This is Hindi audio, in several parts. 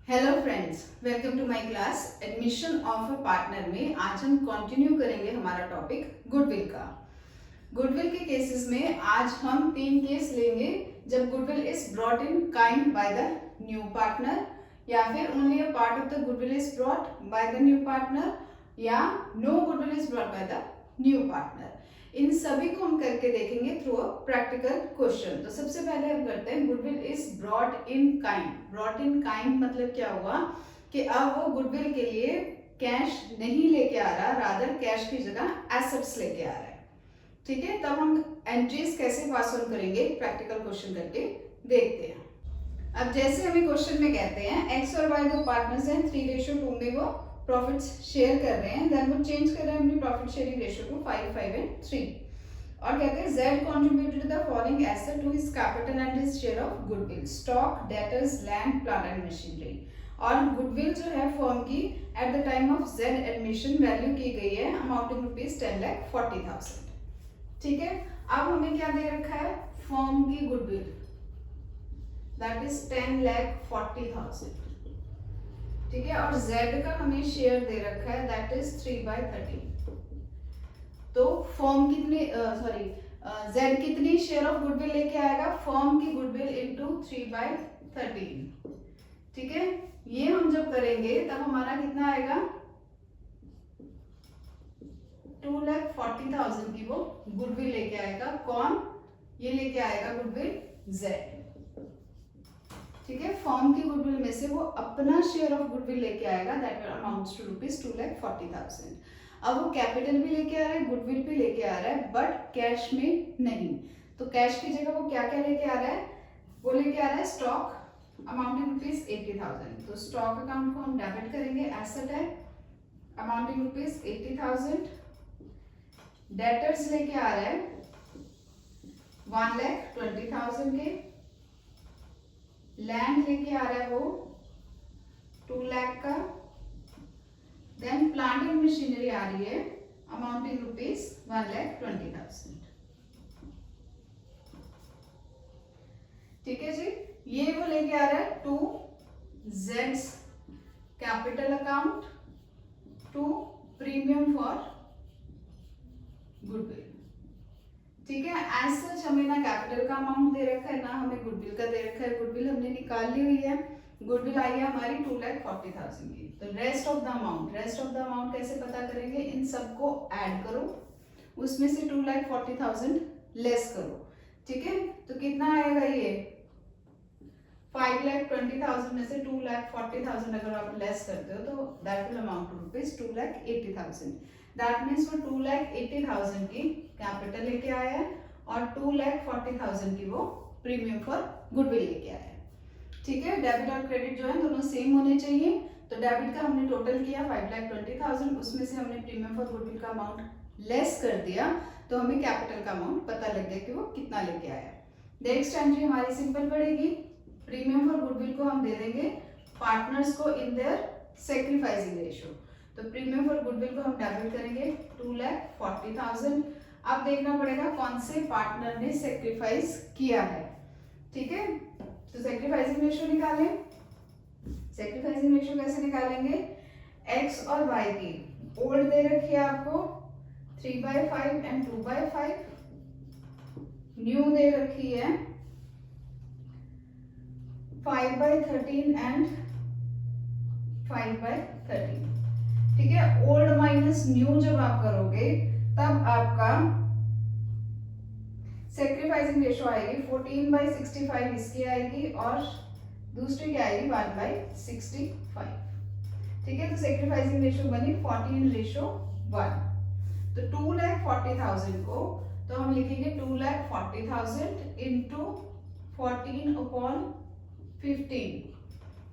Hello friends, welcome to my class admission of a partner में आज हम कंटिन्यू करेंगे हमारा टॉपिक गुडविल का। गुडविल के केसेस में आज हम 3 केस लेंगे जब goodwill is brought in kind by the new partner, या फिर only a part of the goodwill is brought by the new partner, या no goodwill is brought by the new partner. इन सभी को हम करके देखेंगे थ्रू अ प्रैक्टिकल क्वेश्चन। तो सबसे पहले हम करते हैं goodwill is brought in kind. Brought in kind मतलब क्या हुआ कि अब वो गुडविल के लिए कैश नहीं लेके आ रहा, रादर कैश की जगह एसेट्स लेके आ रहा है। ठीक है, तब हम एंट्रीज कैसे पास ऑन करेंगे प्रैक्टिकल क्वेश्चन करके देखते हैं। अब जैसे हमें क्वेश्चन में कहते हैं एक्स और वाई दो पार्टनर्स हैं, 3:2 में वो प्रॉफिट्स शेयर कर रहे हैं, देन वो चेंज कर रहे हैं अपनी प्रॉफिट शेयरिंग रेशियो को 5, 5 एंड 3, और कहते हैं Z contributed the following asset to his capital and his share of goodwill, stock, debtors, land, plant and machinery। और गुडविल जो है फर्म की at the time of Z admission value की गई है अमाउंटिंग रुपीज 10,40,000। ठीक है, अब हमें क्या दे रखा है, फर्म की गुडविल दैट इज 10,40,000। ठीक है, और Z का हमें शेयर दे रखा है दैट इज 3/13। तो फर्म कितनी Z कितनी शेयर ऑफ गुडविल लेके आएगा, फर्म की गुडविल इनटू 3/13। ठीक है, ये हम जब करेंगे तब हमारा कितना आएगा, 2,40,000 की वो गुडविल लेके आएगा। कौन? ये लेके आएगा गुडविल Z। ठीक है, फर्म की गुडविल में से वो अपना शेयर ऑफ गुडविल लेके आएगा दैट अमाउंट्स टू रुपीज 2,40,000। अब वो कैपिटल भी लेके आ रहा है, गुडविल भी लेके आ रहा है, बट कैश में नहीं। तो कैश की जगह वो क्या क्या लेके आ रहा है, वो लेके आ रहा है स्टॉक अमाउंटिंग रुपीज 80,000। तो स्टॉक अकाउंट को हम डेबिट करेंगे, एसेट है अमाउंटिंग रुपीज 80,000। डेटर्स लेके आ रहा है 1,20,000 के। लैंड लेके आ रहा है वो 2 लाख का। देन प्लांट एंड मशीनरी आ रही है अमाउंटिंग रुपीज 1,20,000। ठीक है जी, ये वो लेके आ रहा है to Z's capital account to premium for goodwill. ठीक है, एज सच हमें ना कैपिटल का अमाउंट दे रखा है ना हमें गुडविल का दे रखा है। गुडविल हमने निकाल ली हुई है, गुडविल आई है हमारी 2,40,000 की। तो रेस्ट ऑफ द अमाउंट कैसे पता करेंगे, इन सबको ऐड करो, उसमें से 2,40,000 लेस करो। ठीक है, तो कितना आएगा ये 5,20,000 में से 2,40,000 अगर आप लेस करते हो तो that will amount to rupees 2,80,000। That means वो 2,80,000 की कैपिटल लेके आया है और 2,40,000 की वो प्रीमियम फॉर गुडविल लेके आया है। ठीक है, डेबिट और क्रेडिट जो है दोनों सेम होने चाहिए। तो डेबिट का हमने टोटल किया 5,20,000, उसमें से हमने प्रीमियम फॉर गुडविल का अमाउंट लेस कर दिया, तो हमें कैपिटल का अमाउंट पता लग गया कि वो कितना लेके आया। नेक्स्ट एंट्री हमारी सिंपल पड़ेगी, प्रीमियम फॉर गुडविल को हम दे देंगे पार्टनर्स को इन देयर सेक्रीफाइसिंग रेशियो। तो प्रीमियम फॉर गुडविल को हम डेबिट करेंगे 2,40,000। अब देखना पड़ेगा कौन से पार्टनर ने सेक्रीफाइस किया है। ठीक है, तो सेक्रीफाइसिंग रेशियो निकालें। सेक्रीफाइसिंग रेशियो कैसे निकालेंगे, एक्स और वाई की ओल्ड दे रखी है आपको 3/5 एंड 2/5, न्यू दे रखी है 5/13 एंड 5/13। ठीक है, ओल्ड माइनस न्यू जब आप करोगे तब आपका सेक्रीफाइसिंग रेशियो आएगी 14/65 इसकी आएगी, और दूसरी क्या आएगी 1/65। ठीक है, तो सेक्रीफाइसिंग रेशियो बनी 14:1। तो 2,40,000 को तो हम लिखेंगे 2,40,000 इंटू 14/15।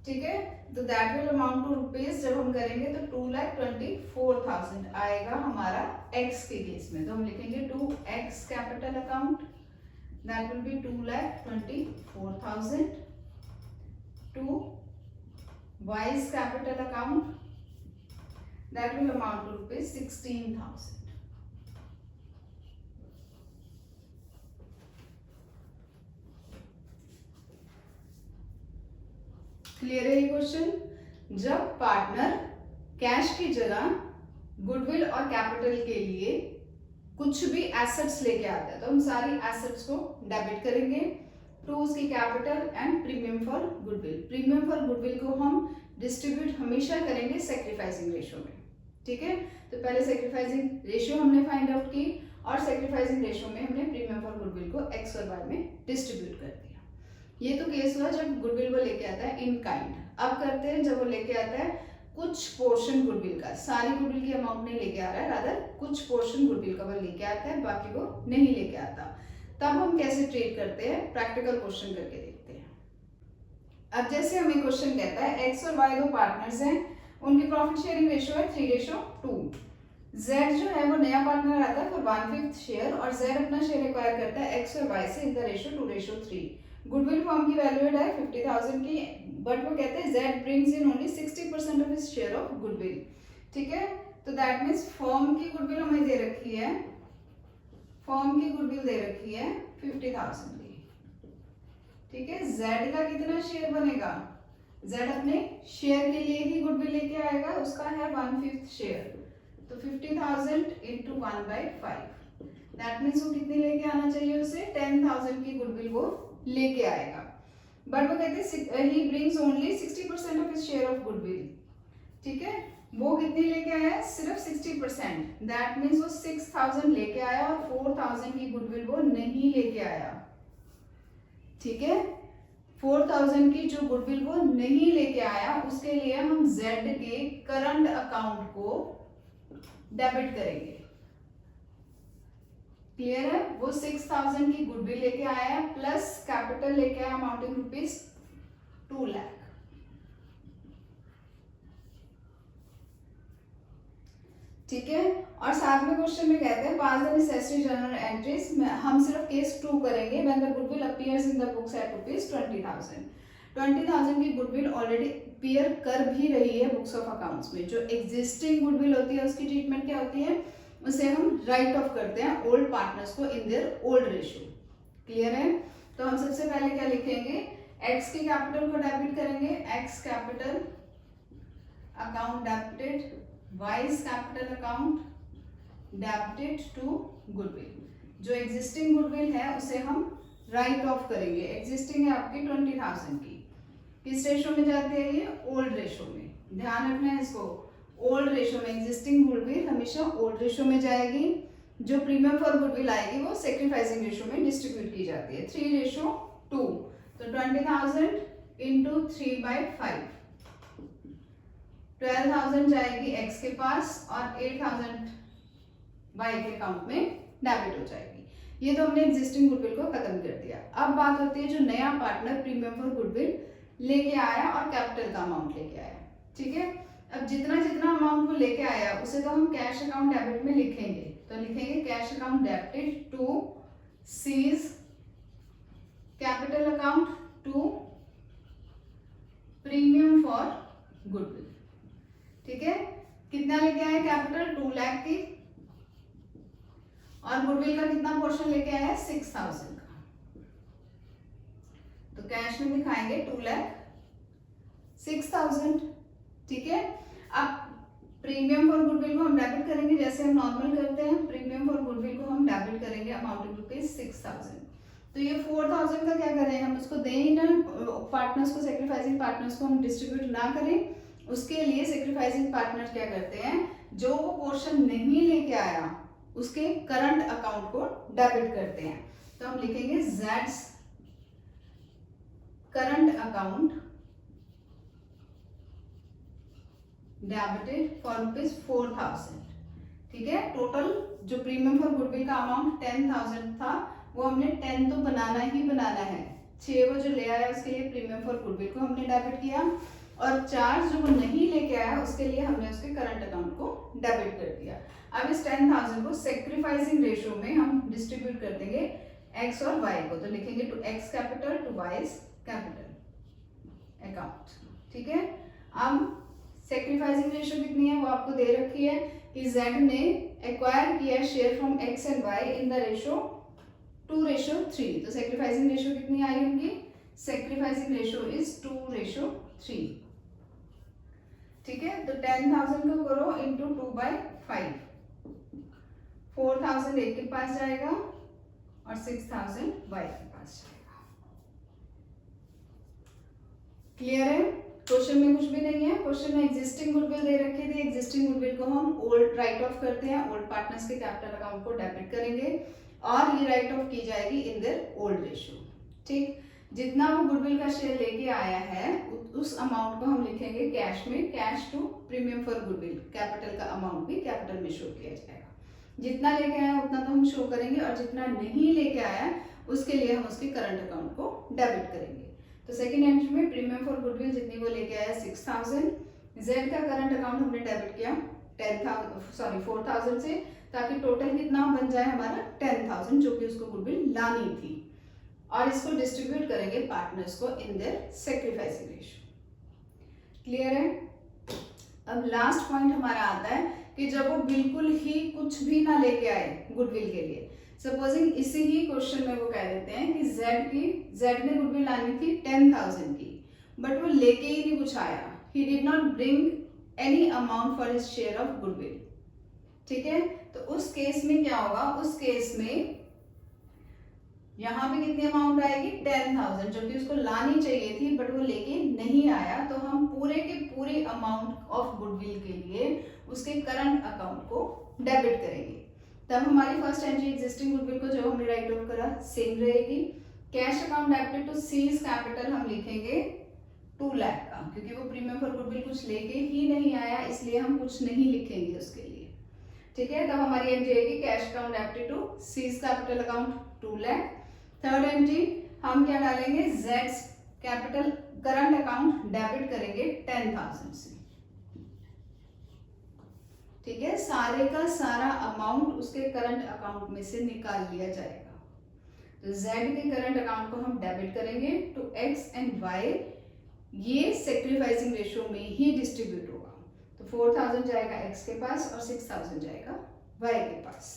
ठीक है, तो that will amount to rupees, जब हम करेंगे तो 2,24,000 आएगा हमारा एक्स के केस में। तो हम लिखेंगे 2x capital account that will be 2,24,000 to y's capital account that will amount to rupees 16,000। Clear है ये क्वेश्चन? जब पार्टनर कैश की जगह गुडविल और कैपिटल के लिए कुछ भी एसेट्स लेके आता है तो हम सारी एसेट्स को डेबिट करेंगे टू उसकी capital and premium for goodwill. Premium for goodwill को हम डिस्ट्रीब्यूट हमेशा करेंगे सेक्रीफाइसिंग रेशियो में, ठीक है? तो पहले सेक्रीफाइसिंग रेशियो हमने फाइंड आउट की और सेक्रीफाइसिंग रेशियो में हमने प्रीमियम फॉर गुडविल को एक्स और वाई में डिस्ट्रीब्यूट कर दिया। ये तो केस हुआ जब गुडविल वो लेके आता है इन काइंड। अब करते हैं जब वो लेके आता है कुछ पोर्शन गुडविल का, सारी गुडविल की अमाउंट नहीं लेके आ रहा है, रादर कुछ पोर्शन गुडविल का वो लेके आता है, बाकी वो नहीं लेके आता। तब हम कैसे ट्रीट करते हैं, प्रैक्टिकल क्वेश्चन करके देखते हैं। अब जैसे हमें क्वेश्चन कहता है एक्स और वाई दो पार्टनर्स हैं, उनकी प्रॉफिट शेयरिंग रेशियो है 3:2। जेड जो है वो नया पार्टनर आता है फॉर 1/5 शेयर और जेड अपना शेयर एक्वायर करता है एक्स और वाई से इन द रेशियो 2:3। गुडविल फॉर्म की वैल्यूएड है 50,000 की, बट वो कहते हैं Z brings in only 60% of his share of goodwill, ठीक है? तो दैट मीन्स फॉर्म की गुडविल हमें दे रखी है, फॉर्म की गुडविल दे रखी है 50,000 की, ठीक है? जेड का कितना शेयर बनेगा? जेड अपने शेयर के लिए ही गुडविल लेके आएगा, उसका है 1/5 शेयर, तो 50,000 इंटू 1/5 दैट मीन्स वो कितनी लेके आना चाहिए उसे? 10,000 की गुडविल वो लेके आएगा। बट वो कहते हैं he brings only 60% of his share of goodwill, ठीक है? वो कितनी लेके आया? सिर्फ 60%, दैट मीन्स वो 6,000 लेके आया और 4,000 की गुडविल वो नहीं लेके आया, ठीक है? 4,000 की जो गुडविल वो नहीं लेके आया उसके लिए हम जेड के करंट अकाउंट को डेबिट करेंगे। क्लियर है? वो 6,000 की गुडविल लेके आया प्लस कैपिटल लेके आया अमाउंटिंग रुपीज 2 लाख, ठीक है? और साथ में क्वेश्चन में कहते हैं पास द नेसेसरी जर्नल एंट्रीज। हम सिर्फ केस 2 करेंगे when the goodwill appears in the books at rupees 20,000। 20,000 की गुडविल ऑलरेडी अपीयर कर भी रही है बुक्स ऑफ अकाउंट्स में। जो एग्जिस्टिंग गुडविल होती है उसकी ट्रीटमेंट क्या होती है? उसे हम राइट ऑफ करते हैं ओल्ड पार्टनर्स को in their old ratio. Clear है? तो हम सबसे पहले क्या लिखेंगे? एक्स की कैपिटल को डेबिट करेंगे, X capital account debited, Y's capital account debited to goodwill. जो एग्जिस्टिंग गुडविल है उसे हम राइट ऑफ करेंगे। एग्जिस्टिंग है आपकी 20,000 की, किस रेशियो में जाती है ये? ओल्ड रेशियो में। ध्यान रखना है इसको, ओल्ड रेशियो में एग्जिस्टिंग गुडविल हमेशा ओल्ड रेशियो में जाएगी। जो प्रीमियम फॉर गुडविल आएगी वो सेक्रीफाइसिंग रेशियो में डिस्ट्रीब्यूट की जाती है 3:2। तो 20,000 इंटू 3/5, 12,000 जाएगी एक्स के पास और 8,000 वाई के अकाउंट में डेबिट हो जाएगी। ये तो हमने एग्जिस्टिंग गुडविल को खत्म कर दिया। अब बात होती है जो नया पार्टनर प्रीमियम फॉर गुडविल लेके आया और कैपिटल का अमाउंट लेके आया, ठीक है? अब जितना जितना अमाउंट वो लेके आया उसे तो हम कैश अकाउंट डेबिट में लिखेंगे। तो लिखेंगे cash account debited to Z's capital account to premium for goodwill, ठीक है? कितना लेके आया कैपिटल? 2 लाख की, और गुडविल का कितना पोर्शन लेके आया? 6,000 का। तो कैश में दिखाएंगे 2 लाख 6,000, ठीक है? अब प्रीमियम फॉर गुडविल को हम डेबिट करेंगे जैसे हम नॉर्मल करते हैं। प्रीमियम फॉर गुडविल को हम डेबिट करेंगे अमाउंटिंग रुपीज 6,000। तो ये 4,000 का क्या करें? हम उसको दें ही ना पार्टनर्स को, सेक्रीफाइसिंग पार्टनर्स को हम डिस्ट्रीब्यूट ना करें। उसके लिए सेक्रीफाइसिंग पार्टनर्स क्या करते हैं? जो वो पोर्शन नहीं लेके आया उसके करंट अकाउंट को डेबिट करते हैं। तो हम लिखेंगे Jades current account debited for rupees 4,000, ठीक है? टोटल जो प्रीमियम फॉर गुडविल का अमाउंट 10,000 था वो हमने 10 तो बनाना ही बनाना है। 6 वो जो ले आया उसके लिए प्रीमियम फॉर गुडविल को हमने डेबिट किया और 4 जो वो नहीं लेके आया उसके लिए हमने उसके करंट अकाउंट को डेबिट कर दिया। अब इस 10,000 को सेक्रीफाइसिंग रेशियो में हम डिस्ट्रीब्यूट कर देंगे एक्स और वाई को। तो लिखेंगे to X capital to Y's capital account, ठीक है? अब सेक्रीफाइसिंग रेशियो कितनी है वो आपको दे रखी है कि जेड ने एक्वायर किया share from X and Y in the ratio 2:3। तो सेक्रीफाइसिंग रेशियो कितनी आई उनकी? Sacrificing ratio is 2:3। 3। ठीक है, तो 10,000 को करो इंटू 2/5, 4,000 एक के पास जाएगा और 6,000 वाई के पास जाएगा। क्लियर है? क्वेश्चन में कुछ भी नहीं है। क्वेश्चन में एग्जिस्टिंग गुडविल दे रखी थी, एग्जिस्टिंग गुडविल को हम ओल्ड राइट ऑफ करते हैं, ओल्ड पार्टनर्स के कैपिटल अकाउंट को डेबिट करेंगे और ये राइट ऑफ की जाएगी इन देयर ओल्ड रेशियो। ठीक, जितना वो गुडविल का शेयर लेके आया है उस अमाउंट को हम लिखेंगे कैश में, cash to premium for goodwill, capital का अमाउंट भी कैपिटल में शो किया जाएगा। जितना लेके आया उतना तो हम शो करेंगे और जितना नहीं लेके आया उसके लिए हम उसके करंट अकाउंट को डेबिट करेंगे। तो सेकंड एंट्री में प्रीमियम फॉर गुडविल जितनी वो लेके आया 6,000, जेड का करंट अकाउंट हमने डेबिट किया 4,000 से, ताकि टोटल कितना बन जाए हमारा 10,000, जो कि उसको गुडविल लानी थी, और इसको डिस्ट्रीब्यूट करेंगे पार्टनर्स को इन देयर सैक्रिफाइसिंग रेशियो। क्लियर है? अब लास्ट पॉइंट हमारा आता है कि जब वो बिल्कुल ही कुछ भी ना लेके आए गुडविल के लिए, सपोजिंग इसी ही क्वेश्चन में वो कह देते हैं कि जेड ने गुडविल लानी थी 10,000 की, बट वो लेके ही नहीं कुछ आया, he did not bring any amount for his share of goodwill. ठीक है, तो उस केस में क्या होगा? उस केस में यहाँ पे कितनी अमाउंट आएगी? 10,000, जो कि उसको लानी चाहिए थी बट वो लेके नहीं आया, तो हम पूरे के पूरे अमाउंट ऑफ गुडविल के लिए उसके करंट अकाउंट को डेबिट करेंगे। तब हमारी फर्स्ट एंट्री एग्जिस्टिंग गुडविल को जो हमने राइट ऑफ करा सेम रहेगी। Cash account debited to Z's capital हम लिखेंगे 2 लाख का, क्योंकि वो प्रीमियम फॉर गुडविल कुछ लेके ही नहीं आया, इसलिए हम कुछ नहीं लिखेंगे उसके लिए। ठीक है, तब हमारी एंट्री आएगी cash account debited to Z's capital account 2 lakh. Third entry हम क्या डालेंगे? जेड्स कैपिटल करंट अकाउंट डेबिट करेंगे 10,000 से। ठीक है, सारे का सारा अमाउंट उसके करंट अकाउंट में से निकाल लिया जाएगा। तो जेड के करंट अकाउंट को हम डेबिट करेंगे टू एक्स एंड वाई, ये सेक्रीफाइसिंग रेशियो में ही डिस्ट्रीब्यूट होगा। तो 4,000 जाएगा एक्स के पास और 6,000 जाएगा वाई के पास।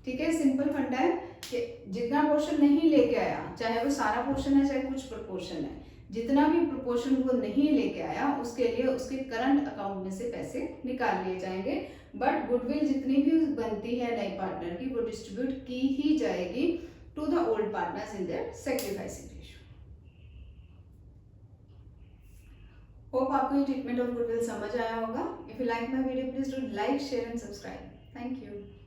ठीक है, सिंपल फंडा है कि जितना पोर्शन नहीं लेके आया, चाहे वो सारा पोर्शन है चाहे कुछ प्रोपोर्शन है, जितना भी प्रोपोर्शन वो नहीं लेके आया उसके लिए उसके करंट अकाउंट में से पैसे निकाल लिए जाएंगे, बट गुडविल जितनी भी बनती है नई पार्टनर की वो डिस्ट्रीब्यूट की ही जाएगी to the old partners in their sacrificing ratio. Hope आपको ये ट्रीटमेंट ऑफ गुडविल समझ आया होगा। If you like my video please do like, share and subscribe. Thank you.